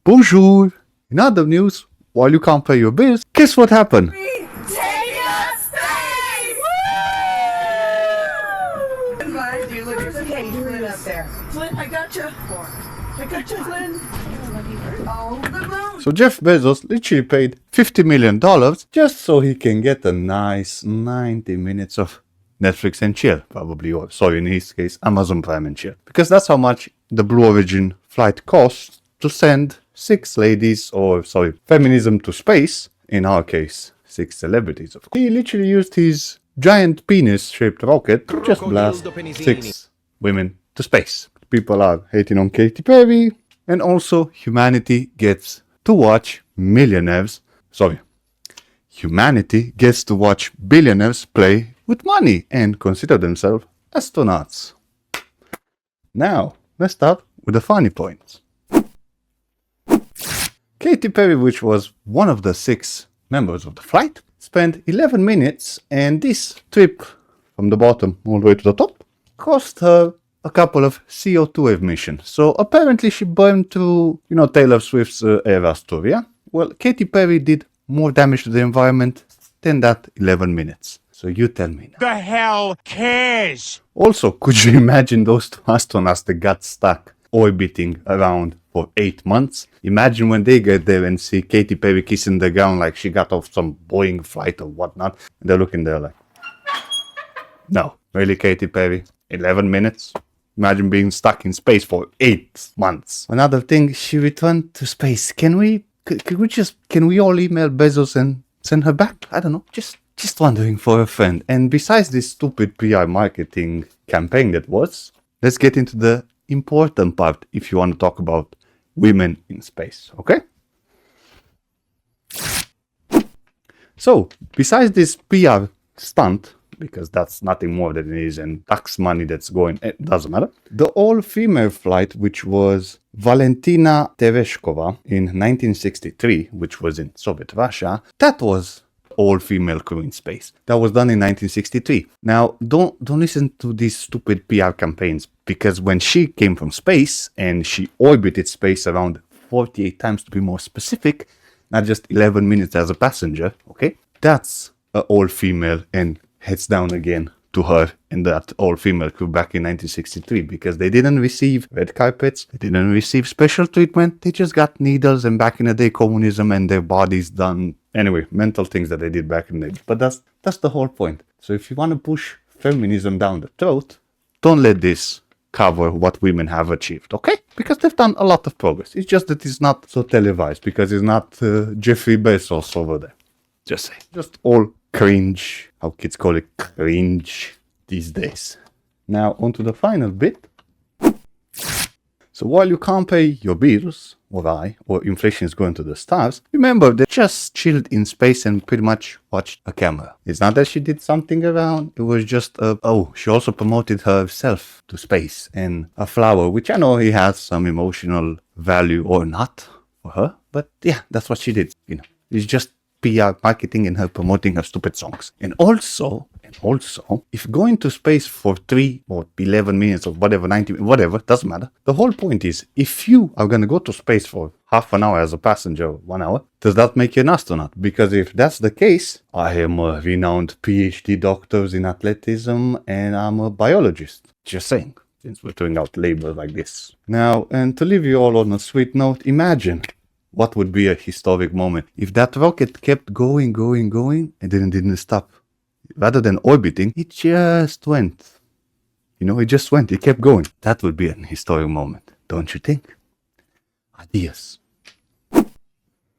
Bonjour! In other news, while you can't pay your bills, guess what happened? Take us space! Woo! Mind you, look at the Flynn up there. Flynn, I got you. Flynn. Oh, the moon. So Jeff Bezos literally paid $50 million just so he can get a nice 90 minutes of Netflix and chill, probably, or sorry, in his case, Amazon Prime and chill. Because that's how much the Blue Origin flight costs to send 6 ladies, or sorry, feminism to space, in our case, 6 celebrities, of course. He literally used his giant penis-shaped rocket to just blast 6 women to space. People are hating on Katy Perry, and also humanity gets to watch humanity gets to watch billionaires play with money and consider themselves astronauts. Now, let's start with the funny points. Katy Perry, which was one of the 6 members of the flight, spent 11 minutes, and this trip from the bottom all the way to the top cost her a couple of CO2 emissions. So apparently she burned through, Taylor Swift's Eras tour, yeah? Well, Katy Perry did more damage to the environment than that 11 minutes. So you tell me now. The hell cares? Also, could you imagine those 2 astronauts that got stuck orbiting around for 8 months? Imagine when they get there and see Katy Perry kissing the ground like she got off some Boeing flight or whatnot. And they're looking there like, no, really, Katy Perry? 11 minutes? Imagine being stuck in space for 8 months. Another thing, she returned to space. Can we all email Bezos and send her back? I don't know. Just wondering for a friend. And besides this stupid PR marketing campaign that was, let's get into the important part if you want to talk about women in space, okay? So, besides this PR stunt, because that's nothing more than it is, and tax money that's going, it doesn't matter. The all-female flight, which was Valentina Tereshkova in 1963, which was in Soviet Russia, that was all-female crew in space. That was done in 1963. Now, don't listen to these stupid PR campaigns, because when she came from space, and she orbited space around 48 times to be more specific, not just 11 minutes as a passenger, okay? That's an all-female, and heads down again to her and that all-female crew back in 1963, because they didn't receive red carpets, they didn't receive special treatment, they just got needles, and back in the day communism and their bodies done, anyway, mental things that they did back in the day. But that's the whole point. So if you want to push feminism down the throat, don't let this cover what women have achieved, okay? Because they've done a lot of progress. It's just that it's not so televised, because it's not Jeffrey Bezos over there. Just say, just all cringe, how kids call it, cringe these days. Now on to the final bit. So while you can't pay your bills, or inflation is going to the stars, remember they just chilled in space and pretty much watched a camera. It's not that she did something around, it was just she also promoted herself to space, and a flower, which I know he has some emotional value or not for her, but yeah, that's what she did, It's just PR marketing and her promoting her stupid songs. And also, if going to space for 3 or 11 minutes or whatever, 90, whatever, doesn't matter. The whole point is, if you are going to go to space for half an hour as a passenger, 1 hour, does that make you an astronaut? Because if that's the case, I am a renowned PhD doctor in athleticism and I'm a biologist. Just saying, since we're throwing out labels like this. Now, and to leave you all on a sweet note, imagine what would be a historic moment if that rocket kept going, and then didn't stop. Rather than orbiting, it just went. It kept going. That would be an historic moment, don't you think? Adios.